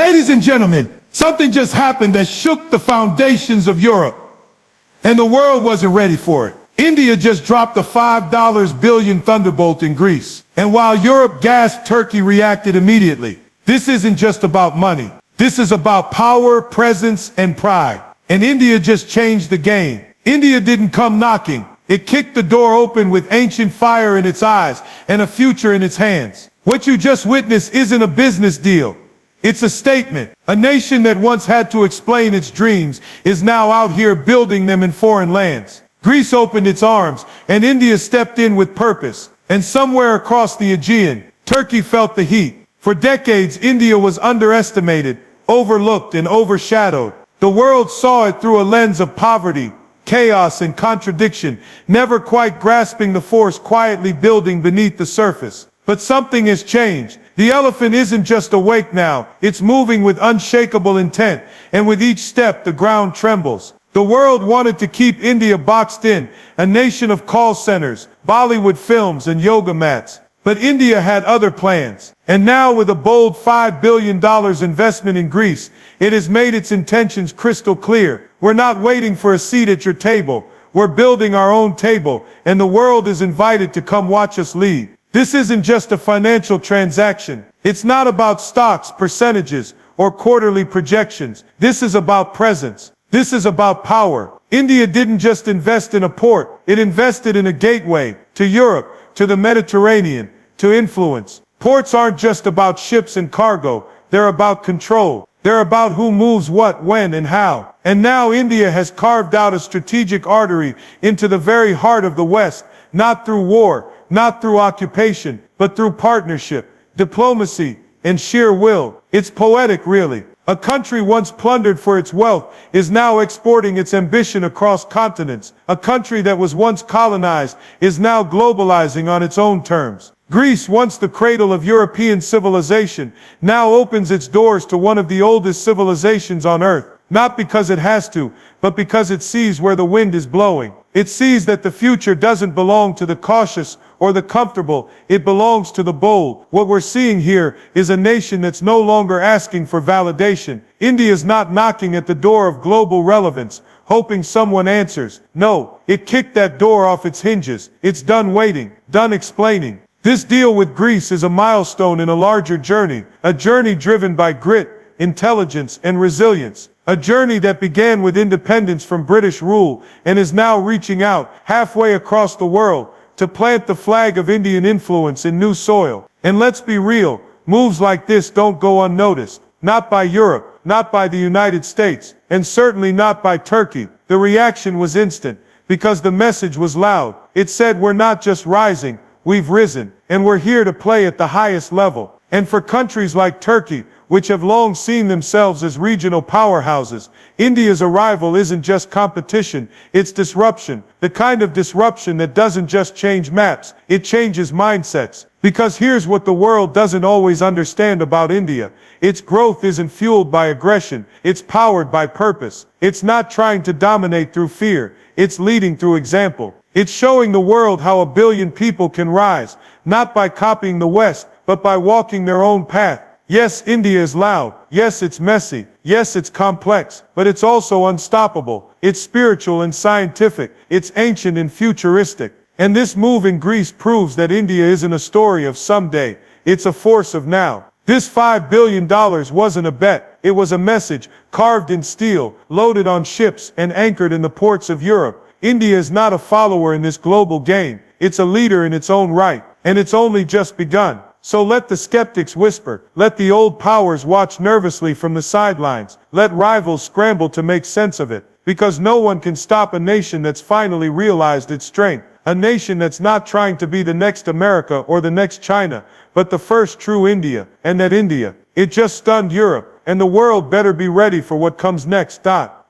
Ladies and gentlemen, something just happened that shook the foundations of Europe, and the world wasn't ready for it. India just dropped a $5 billion thunderbolt in Greece, and while Europe gasped, Turkey reacted immediately. This isn't just about money. This is about power, presence, and pride. And India just changed the game. India didn't come knocking. It kicked the door open with ancient fire in its eyes and a future in its hands. What you just witnessed isn't a business deal. It's a statement. A nation that once had to explain its dreams is now out here building them in foreign lands. Greece opened its arms, and India stepped in with purpose. And somewhere across the Aegean, Turkey felt the heat. For decades, India was underestimated, overlooked, and overshadowed. The world saw it through a lens of poverty, chaos, and contradiction, never quite grasping the force quietly building beneath the surface. But something has changed. The elephant isn't just awake now, it's moving with unshakable intent, and with each step the ground trembles. The world wanted to keep India boxed in, a nation of call centers, Bollywood films, and yoga mats. But India had other plans. And now, with a bold $5 billion investment in Greece, it has made its intentions crystal clear. We're not waiting for a seat at your table. We're building our own table, and the world is invited to come watch us lead. This isn't just a financial transaction. It's not about stocks, percentages, or quarterly projections. This is about presence. This is about power. India didn't just invest in a port. It invested in a gateway to Europe, to the Mediterranean, to influence. Ports aren't just about ships and cargo. They're about control. They're about who moves what, when, and how. And now India has carved out a strategic artery into the very heart of the West, not through war, not through occupation, but through partnership, diplomacy, and sheer will. It's poetic, really. A country once plundered for its wealth is now exporting its ambition across continents. A country that was once colonized is now globalizing on its own terms. Greece, once the cradle of European civilization, now opens its doors to one of the oldest civilizations on earth. Not because it has to, but because it sees where the wind is blowing. It sees that the future doesn't belong to the cautious or the comfortable, it belongs to the bold. What we're seeing here is a nation that's no longer asking for validation. India's not knocking at the door of global relevance, hoping someone answers. No, it kicked that door off its hinges. It's done waiting, done explaining. This deal with Greece is a milestone in a larger journey, a journey driven by grit, intelligence, and resilience. A journey that began with independence from British rule and is now reaching out halfway across the world to plant the flag of Indian influence in new soil. And let's be real, moves like this don't go unnoticed. Not by Europe, not by the United States, and certainly not by Turkey. The reaction was instant, because the message was loud. It said, we're not just rising, we've risen, and we're here to play at the highest level. And for countries like Turkey, which have long seen themselves as regional powerhouses, India's arrival isn't just competition, it's disruption. The kind of disruption that doesn't just change maps, it changes mindsets. Because here's what the world doesn't always understand about India. Its growth isn't fueled by aggression, it's powered by purpose. It's not trying to dominate through fear, it's leading through example. It's showing the world how a billion people can rise, not by copying the West, but by walking their own path. Yes, India is loud. Yes, it's messy. Yes, it's complex. But it's also unstoppable. It's spiritual and scientific. It's ancient and futuristic. And this move in Greece proves that India isn't a story of someday. It's a force of now. This $5 billion wasn't a bet. It was a message, carved in steel, loaded on ships, and anchored in the ports of Europe. India is not a follower in this global game. It's a leader in its own right. And it's only just begun. So let the skeptics whisper, let the old powers watch nervously from the sidelines, let rivals scramble to make sense of it, because no one can stop a nation that's finally realized its strength, a nation that's not trying to be the next America or the next China, but the first true India, and that India, it just stunned Europe, and the world better be ready for what comes next.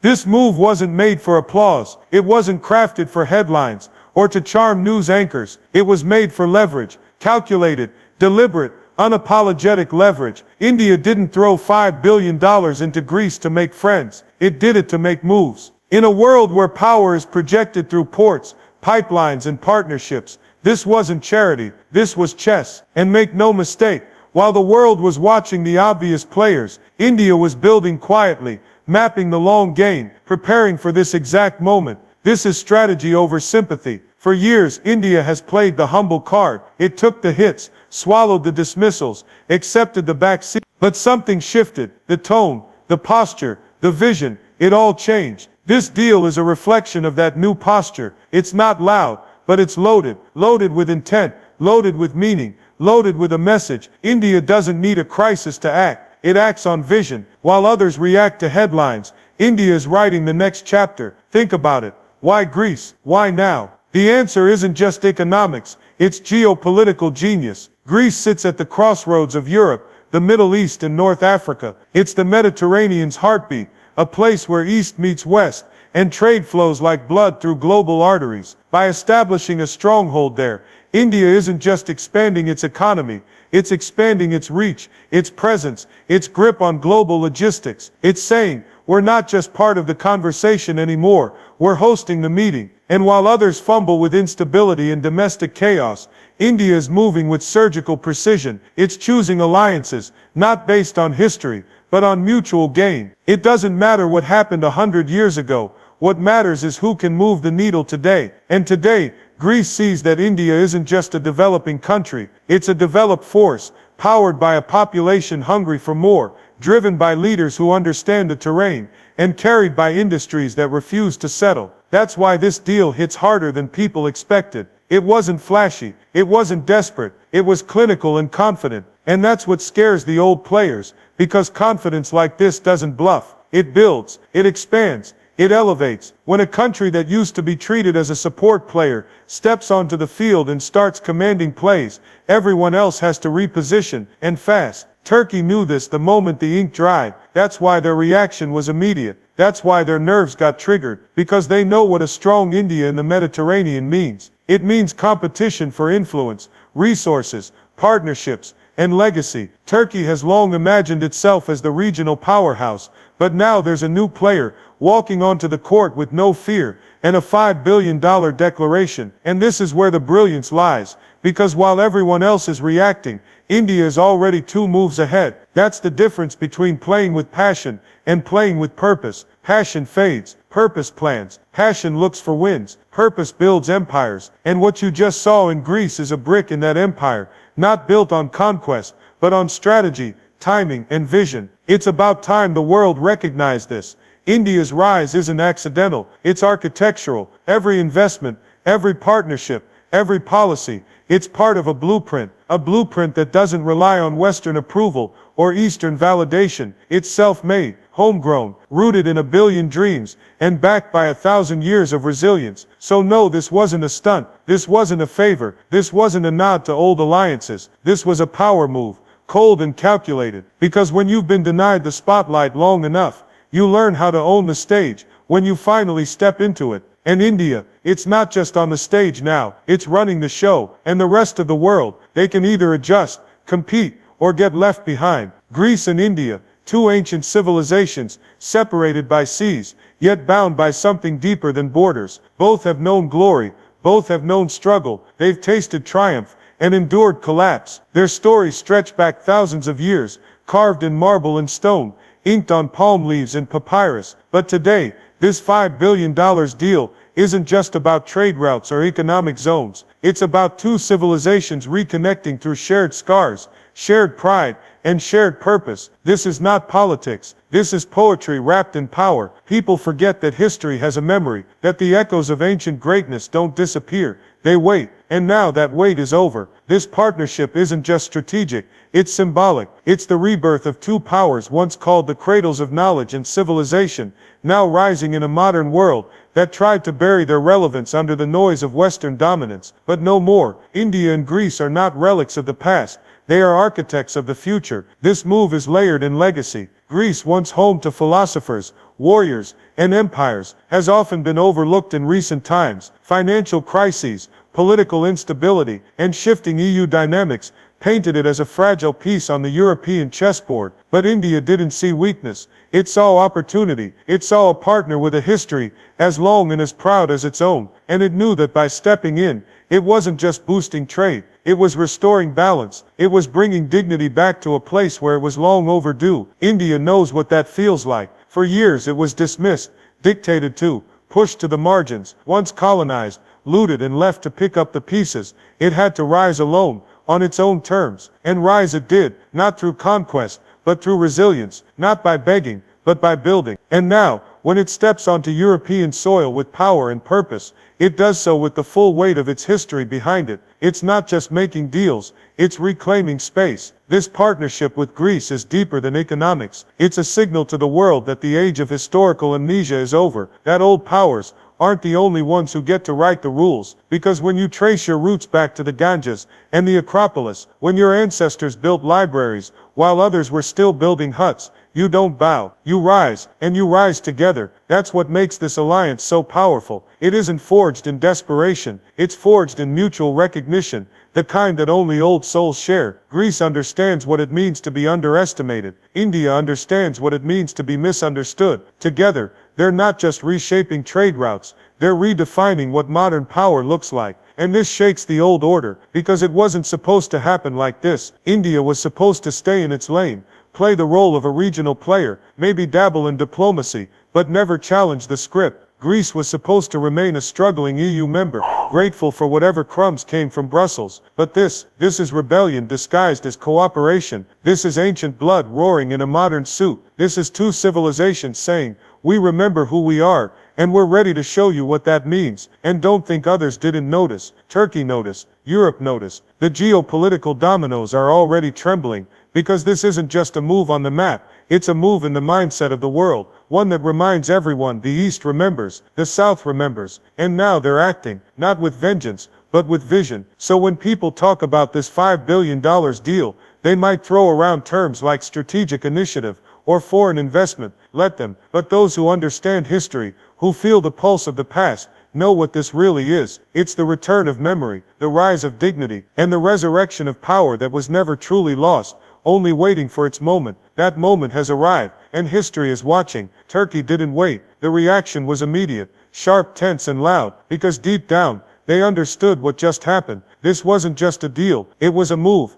This move wasn't made for applause, it wasn't crafted for headlines, or to charm news anchors, it was made for leverage, calculated, deliberate, unapologetic leverage. India didn't throw $5 billion into Greece to make friends. It did it to make moves. In a world where power is projected through ports, pipelines, and partnerships, this wasn't charity. This was chess. And make no mistake, While the world was watching the obvious players, India was building quietly, mapping the long game, preparing for this exact moment. This is strategy over sympathy. For years, India has played the humble card. It took the hits, swallowed the dismissals, accepted the backseat. But something shifted. The tone, the posture, the vision, it all changed. This deal is a reflection of that new posture. It's not loud, but it's loaded. Loaded with intent, loaded with meaning, loaded with a message. India doesn't need a crisis to act. It acts on vision. While others react to headlines, India is writing the next chapter. Think about it. Why Greece? Why now? The answer isn't just economics. It's geopolitical genius. Greece sits at the crossroads of Europe, the Middle East and North Africa. It's the Mediterranean's heartbeat, a place where East meets West, and trade flows like blood through global arteries. By establishing a stronghold there, India isn't just expanding its economy, it's expanding its reach, its presence, its grip on global logistics. It's saying, we're not just part of the conversation anymore, we're hosting the meeting. And while others fumble with instability and domestic chaos, India is moving with surgical precision. It's choosing alliances, not based on history, but on mutual gain. It doesn't matter what happened 100 years ago. What matters is who can move the needle today. And today, Greece sees that India isn't just a developing country. It's a developed force, powered by a population hungry for more, driven by leaders who understand the terrain, and carried by industries that refuse to settle. That's why this deal hits harder than people expected. It wasn't flashy, it wasn't desperate, it was clinical and confident. And that's what scares the old players, because confidence like this doesn't bluff. It builds, it expands, it elevates. When a country that used to be treated as a support player steps onto the field and starts commanding plays, everyone else has to reposition, and fast. Turkey knew this the moment the ink dried. That's why their reaction was immediate. That's why their nerves got triggered, because they know what a strong India in the Mediterranean means. It means competition for influence, resources, partnerships, and legacy. Turkey has long imagined itself as the regional powerhouse, but now there's a new player walking onto the court with no fear and a $5 billion declaration. And this is where the brilliance lies, because while everyone else is reacting, India is already 2 moves ahead. That's the difference between playing with passion and playing with purpose. Passion fades, purpose plans. Passion looks for wins, purpose builds empires. And what you just saw in Greece is a brick in that empire, not built on conquest, but on strategy, timing, and vision. It's about time the world recognized this. India's rise isn't accidental, it's architectural. Every investment, every partnership, every policy, it's part of a blueprint that doesn't rely on Western approval or Eastern validation. It's self-made, homegrown, rooted in 1 billion dreams, and backed by 1,000 years of resilience. So no, this wasn't a stunt, this wasn't a favor, this wasn't a nod to old alliances, this was a power move, cold and calculated. Because when you've been denied the spotlight long enough, you learn how to own the stage when you finally step into it. And India, it's not just on the stage now, it's running the show. And the rest of the world, they can either adjust, compete, or get left behind. Greece and India, 2 ancient civilizations, separated by seas, yet bound by something deeper than borders. Both have known glory, both have known struggle, they've tasted triumph, and endured collapse. Their stories stretch back thousands of years, carved in marble and stone, inked on palm leaves and papyrus. But today, this $5 billion deal isn't just about trade routes or economic zones. It's about 2 civilizations reconnecting through shared scars, shared pride, and shared purpose. This is not politics. This is poetry wrapped in power. People forget that history has a memory, that the echoes of ancient greatness don't disappear. They wait. And now that wait is over. This partnership isn't just strategic, it's symbolic. It's the rebirth of 2 powers once called the cradles of knowledge and civilization, now rising in a modern world that tried to bury their relevance under the noise of Western dominance. But no more. India and Greece are not relics of the past. They are architects of the future. This move is layered in legacy. Greece, once home to philosophers, warriors, and empires, has often been overlooked in recent times. Financial crises, political instability, and shifting EU dynamics painted it as a fragile piece on the European chessboard. But India didn't see weakness. It saw opportunity. It saw a partner with a history as long and as proud as its own. And it knew that by stepping in, it wasn't just boosting trade. It was restoring balance. It was bringing dignity back to a place where it was long overdue. India knows what that feels like. For years it was dismissed, dictated to, pushed to the margins. Once colonized, looted and left to pick up the pieces, it had to rise alone, on its own terms. And rise it did, not through conquest, but through resilience, not by begging, but by building. And now, when it steps onto European soil with power and purpose, it does so with the full weight of its history behind it. It's not just making deals, it's reclaiming space. This partnership with Greece is deeper than economics. It's a signal to the world that the age of historical amnesia is over, that old powers aren't the only ones who get to write the rules. Because when you trace your roots back to the Ganges and the Acropolis, when your ancestors built libraries while others were still building huts, you don't bow, you rise, and you rise together. That's what makes this alliance so powerful. It isn't forged in desperation, it's forged in mutual recognition, the kind that only old souls share. Greece understands what it means to be underestimated. India understands what it means to be misunderstood. Together, they're not just reshaping trade routes, they're redefining what modern power looks like. And this shakes the old order, because it wasn't supposed to happen like this. India was supposed to stay in its lane, play the role of a regional player, maybe dabble in diplomacy, but never challenge the script. Greece was supposed to remain a struggling EU member, grateful for whatever crumbs came from Brussels. But this is rebellion disguised as cooperation. This is ancient blood roaring in a modern suit. This is two civilizations saying, we remember who we are, and we're ready to show you what that means. And don't think others didn't notice. Turkey noticed. Europe noticed. The geopolitical dominoes are already trembling, because this isn't just a move on the map, it's a move in the mindset of the world, one that reminds everyone the East remembers, the South remembers, and now they're acting, not with vengeance, but with vision. So when people talk about this $5 billion deal, they might throw around terms like strategic initiative or foreign investment. Let them. But those who understand history, who feel the pulse of the past, know what this really is. It's the return of memory, the rise of dignity, and the resurrection of power that was never truly lost, only waiting for its moment. That moment has arrived, and history is watching. Turkey didn't wait. The reaction was immediate, sharp, tense, and loud, because deep down, they understood what just happened. This wasn't just a deal, it was a move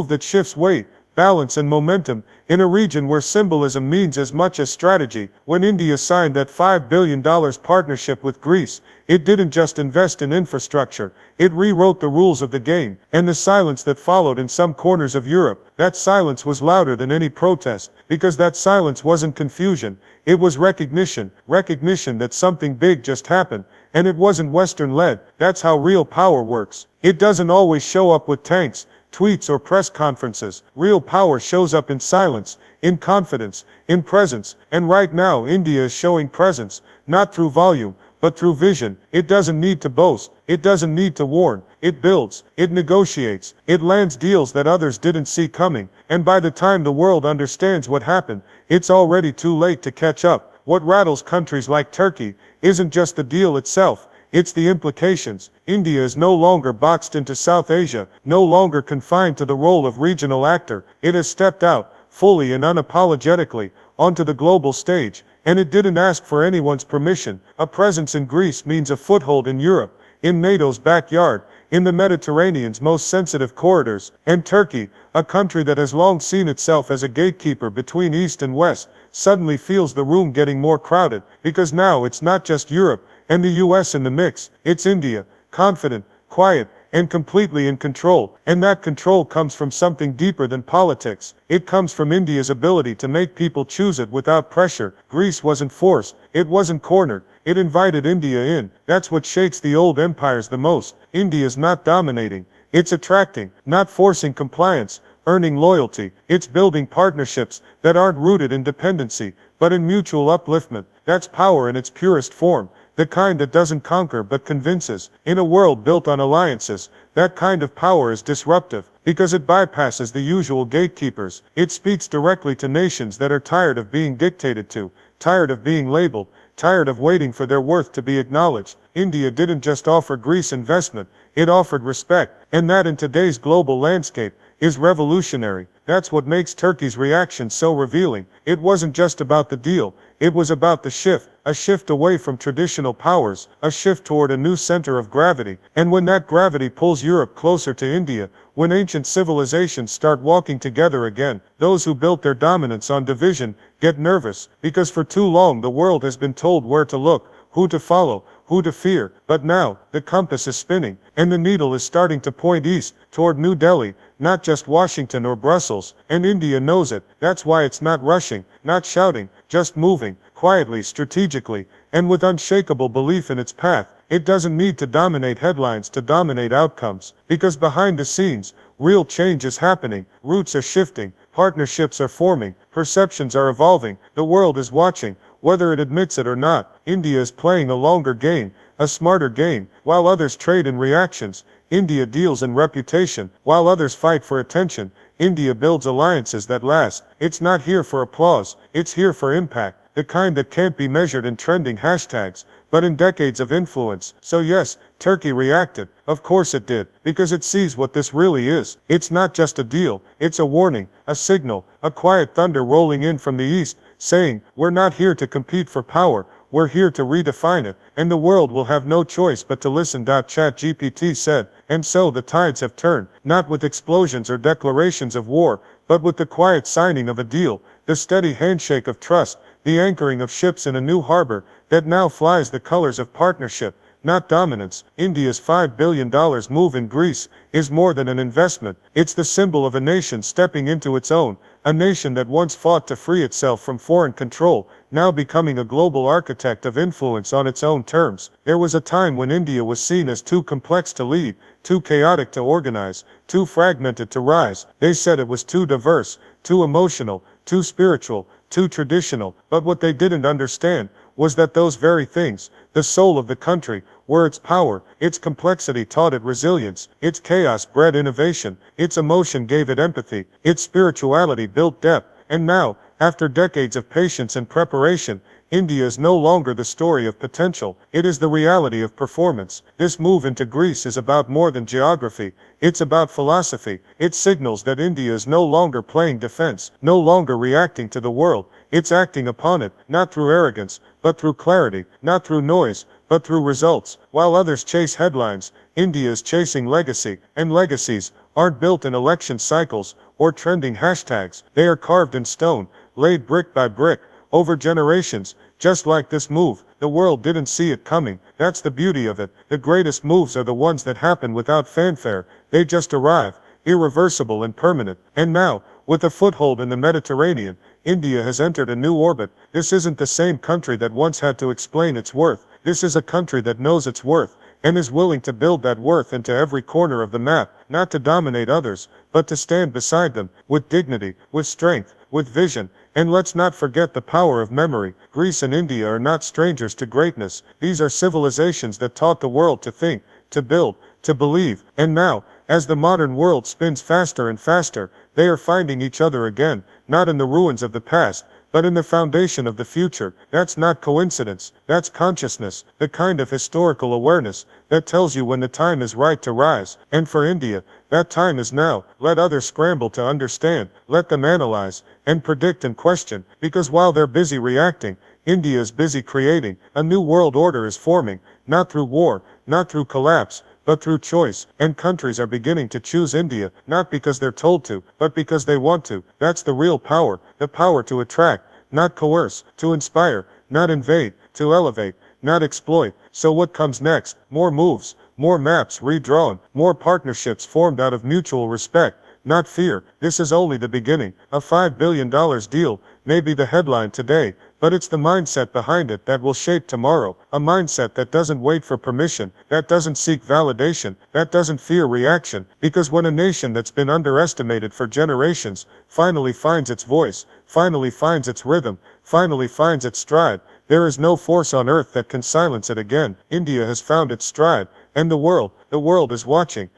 that shifts weight, balance, and momentum in a region where symbolism means as much as strategy. When India signed that $5 billion partnership with Greece, it didn't just invest in infrastructure, it rewrote the rules of the game. And the silence that followed in some corners of Europe, that silence was louder than any protest, because that silence wasn't confusion, it was recognition that something big just happened, and it wasn't Western-led. That's how real power works. It doesn't always show up with tanks, tweets, or press conferences. Real power shows up in silence, in confidence, in presence. And right now India is showing presence, not through volume, but through vision. It doesn't need to boast. It doesn't need to warn. It builds. It negotiates. It lands deals that others didn't see coming. And by the time the world understands what happened, it's already too late to catch up. What rattles countries like Turkey isn't just the deal itself, it's the implications. India is no longer boxed into South Asia, no longer confined to the role of regional actor. It has stepped out, fully and unapologetically, onto the global stage. And it didn't ask for anyone's permission. A presence in Greece means a foothold in Europe, in NATO's backyard, in the Mediterranean's most sensitive corridors. And Turkey, a country that has long seen itself as a gatekeeper between East and West, suddenly feels the room getting more crowded, because now it's not just Europe and the US in the mix, it's India, confident, quiet, and completely in control. And that control comes from something deeper than politics. It comes from India's ability to make people choose it without pressure. Greece wasn't forced, it wasn't cornered, it invited India in. That's what shakes the old empires the most. India's not dominating, it's attracting, not forcing compliance, earning loyalty. It's building partnerships that aren't rooted in dependency, but in mutual upliftment. That's power in its purest form, the kind that doesn't conquer but convinces. In a world built on alliances, that kind of power is disruptive, because it bypasses the usual gatekeepers. It speaks directly to nations that are tired of being dictated to, tired of being labeled, tired of waiting for their worth to be acknowledged. India didn't just offer Greece investment, it offered respect. And that in today's global landscape is revolutionary. That's what makes Turkey's reaction so revealing. It wasn't just about the deal, it was about the shift. A shift away from traditional powers, a shift toward a new center of gravity. And when that gravity pulls Europe closer to India, when ancient civilizations start walking together again, those who built their dominance on division get nervous, because for too long the world has been told where to look, who to follow, who to fear. But now, the compass is spinning, and the needle is starting to point east, toward New Delhi, not just Washington or Brussels, and India knows it. That's why it's not rushing, not shouting, just moving, quietly, strategically, and with unshakable belief in its path. It doesn't need to dominate headlines to dominate outcomes, because behind the scenes, real change is happening, roots are shifting, partnerships are forming, perceptions are evolving, the world is watching, whether it admits it or not. India is playing a longer game, a smarter game. While others trade in reactions, India deals in reputation. While others fight for attention, India builds alliances that last. It's not here for applause, it's here for impact. The kind that can't be measured in trending hashtags, but in decades of influence. So yes, Turkey reacted. Of course it did, because it sees what this really is. It's not just a deal, it's a warning, a signal, a quiet thunder rolling in from the east, saying, we're not here to compete for power, we're here to redefine it, and the world will have no choice but to listen. ChatGPT said, and so the tides have turned, not with explosions or declarations of war, but with the quiet signing of a deal, the steady handshake of trust, the anchoring of ships in a new harbor that now flies the colors of partnership, not dominance. India's $5 billion move in Greece is more than an investment. It's the symbol of a nation stepping into its own, a nation that once fought to free itself from foreign control, now becoming a global architect of influence on its own terms. There was a time when India was seen as too complex to lead, too chaotic to organize, too fragmented to rise. They said it was too diverse, too emotional, too spiritual, too traditional. But what they didn't understand was that those very things, the soul of the country, were its power. Its complexity taught it resilience, its chaos bred innovation, its emotion gave it empathy, its spirituality built depth. And now, after decades of patience and preparation, India is no longer the story of potential, it is the reality of performance. This move into Greece is about more than geography, it's about philosophy. It signals that India is no longer playing defense, no longer reacting to the world, it's acting upon it, not through arrogance, but through clarity, not through noise, but through results. While others chase headlines, India is chasing legacy, and legacies aren't built in election cycles or trending hashtags. They are carved in stone, laid brick by brick, over generations. Just like this move, the world didn't see it coming. That's the beauty of it. The greatest moves are the ones that happen without fanfare. They just arrive, irreversible and permanent. And now, with a foothold in the Mediterranean, India has entered a new orbit. This isn't the same country that once had to explain its worth. This is a country that knows its worth, and is willing to build that worth into every corner of the map, not to dominate others, but to stand beside them, with dignity, with strength, with vision. And let's not forget the power of memory. Greece and India are not strangers to greatness. These are civilizations that taught the world to think, to build, to believe. And now, as the modern world spins faster and faster, they are finding each other again, not in the ruins of the past, but in the foundation of the future. That's not coincidence, that's consciousness, the kind of historical awareness that tells you when the time is right to rise. And for India, that time is now. Let others scramble to understand, let them analyze, and predict and question, because while they're busy reacting, India is busy creating. A new world order is forming, not through war, not through collapse, but through choice. And countries are beginning to choose India, not because they're told to, but because they want to. That's the real power, the power to attract, not coerce, to inspire, not invade, to elevate, not exploit. So what comes next? More moves, more maps redrawn, more partnerships formed out of mutual respect, not fear. This is only the beginning. A $5 billion deal may be the headline today, but it's the mindset behind it that will shape tomorrow. A mindset that doesn't wait for permission, that doesn't seek validation, that doesn't fear reaction. Because when a nation that's been underestimated for generations finally finds its voice, finally finds its rhythm, finally finds its stride, there is no force on earth that can silence it again. India has found its stride, and the world is watching.